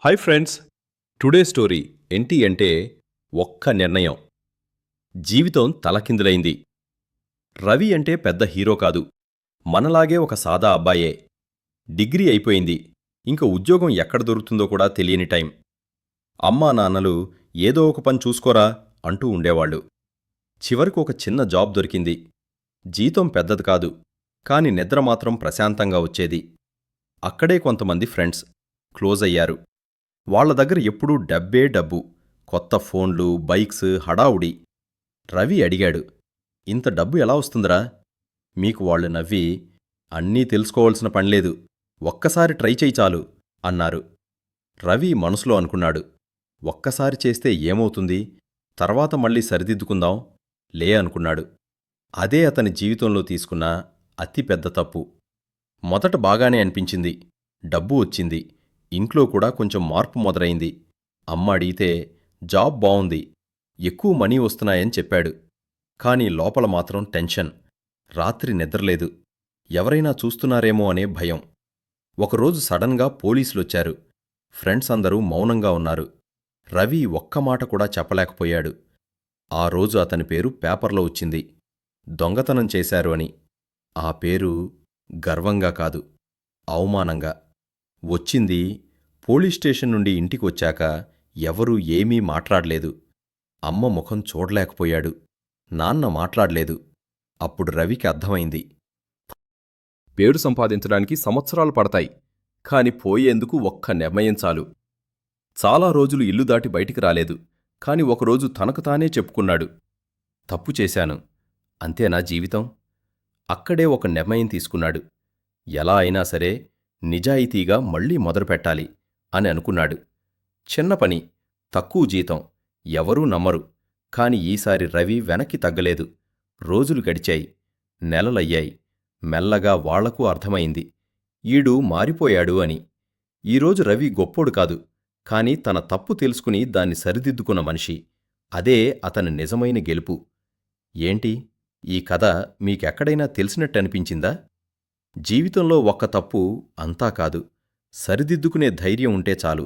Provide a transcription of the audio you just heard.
Hi friends, today story ఏంటి అంటే ఒక్క నిర్ణయం జీవితం తలకిందులైంది. రవి అంటే పెద్ద హీరో కాదు, మనలాగే ఒక సాదా అబ్బాయే. డిగ్రీ అయిపోయింది, ఇంక ఉద్యోగం ఎక్కడ దొరుకుతుందో కూడా తెలియని టైం. అమ్మా నాన్నలు ఏదో ఒక పని చూసుకోరా అంటూ ఉండేవాళ్లు. చివరికి ఒక చిన్న జాబ్ దొరికింది. జీతం పెద్దది కాదు, కాని నిద్ర మాత్రం ప్రశాంతంగా వచ్చేది. అక్కడే కొంతమంది ఫ్రెండ్స్ క్లోజ్ అయ్యారు. వాళ్ల దగ్గర ఎప్పుడూ డబ్బే డబ్బు, కొత్త ఫోన్లు, బైక్స్, హడావుడి. రవి అడిగాడు, ఇంత డబ్బు ఎలా వస్తుందిరా? మీకు వాళ్ళు నవ్వి, అన్నీ తెలుసుకోవాల్సిన పనిలేదు, ఒక్కసారి ట్రై చేయి చాలు అన్నారు. రవి మనసులో అనుకున్నాడు, ఒక్కసారి చేస్తే ఏమవుతుంది, తర్వాత మళ్ళీ సరిదిద్దుకుందాం లే అనుకున్నాడు. అదే అతని జీవితంలో తీసుకున్న అతిపెద్ద తప్పు. మొదట బాగానే అనిపించింది, డబ్బు వచ్చింది, ఇంట్లో కూడా కొంచెం మార్పు మొదలైంది. అమ్మ అడిగితే జాబ్ బావుంది, ఎక్కువ మనీ వస్తున్నాయని చెప్పాడు. కాని లోపల మాత్రం టెన్షన్, రాత్రి నిద్రలేదు, ఎవరైనా చూస్తున్నారేమో అనే భయం. ఒకరోజు సడన్గా పోలీసులొచ్చారు. ఫ్రెండ్స్ అందరూ మౌనంగా ఉన్నారు. రవి ఒక్క మాట కూడా చెప్పలేకపోయాడు. ఆ రోజు అతని పేరు పేపర్లో వచ్చింది, దొంగతనం చేశారు అని. ఆ పేరు గర్వంగా కాదు, అవమానంగా వచ్చింది. పోలీస్ స్టేషన్ నుండి ఇంటికొచ్చాక ఎవరూ ఏమీ మాట్లాడలేదు. అమ్మ ముఖం చూడలేకపోయాడు, నాన్న మాట్లాడలేదు. అప్పుడు రవికి అర్థమైంది, పేరు సంపాదించడానికి సంవత్సరాలు పడతాయి, కాని పోయేందుకు ఒక్క నిర్ణయం చాలు. చాలా రోజులు ఇల్లు దాటి బయటికి రాలేదు, కాని ఒకరోజు తనకు తానే చెప్పుకున్నాడు, తప్పు చేశాను, అంతేనా జీవితం? అక్కడే ఒక నిర్ణయం తీసుకున్నాడు. ఎలా అయినా సరే నిజాయితీగా మళ్లీ మొదలుపెట్టాలి అని అనుకున్నాడు. చిన్న పని, తక్కువ జీతం, ఎవరూ నమ్మరు. కాని ఈసారి రవి వెనక్కి తగ్గలేదు. రోజులు గడిచాయి, నెలలయ్యాయి. మెల్లగా వాళ్లకూ అర్థమైంది, ఈడు మారిపోయాడు అని. ఈరోజు రవి గొప్పోడు కాదు, కాని తన తప్పు తెలుసుకుని దాన్ని సరిదిద్దుకున్న మనిషి. అదే అతని నిజమైన గెలుపు. ఏంటి, ఈ కథ మీకెక్కడైనా తెలిసినట్టనిపించిందా? జీవితంలో ఒక్క తప్పు అంతా కాదు, సరిదిద్దుకునే ధైర్యం ఉంటే చాలు.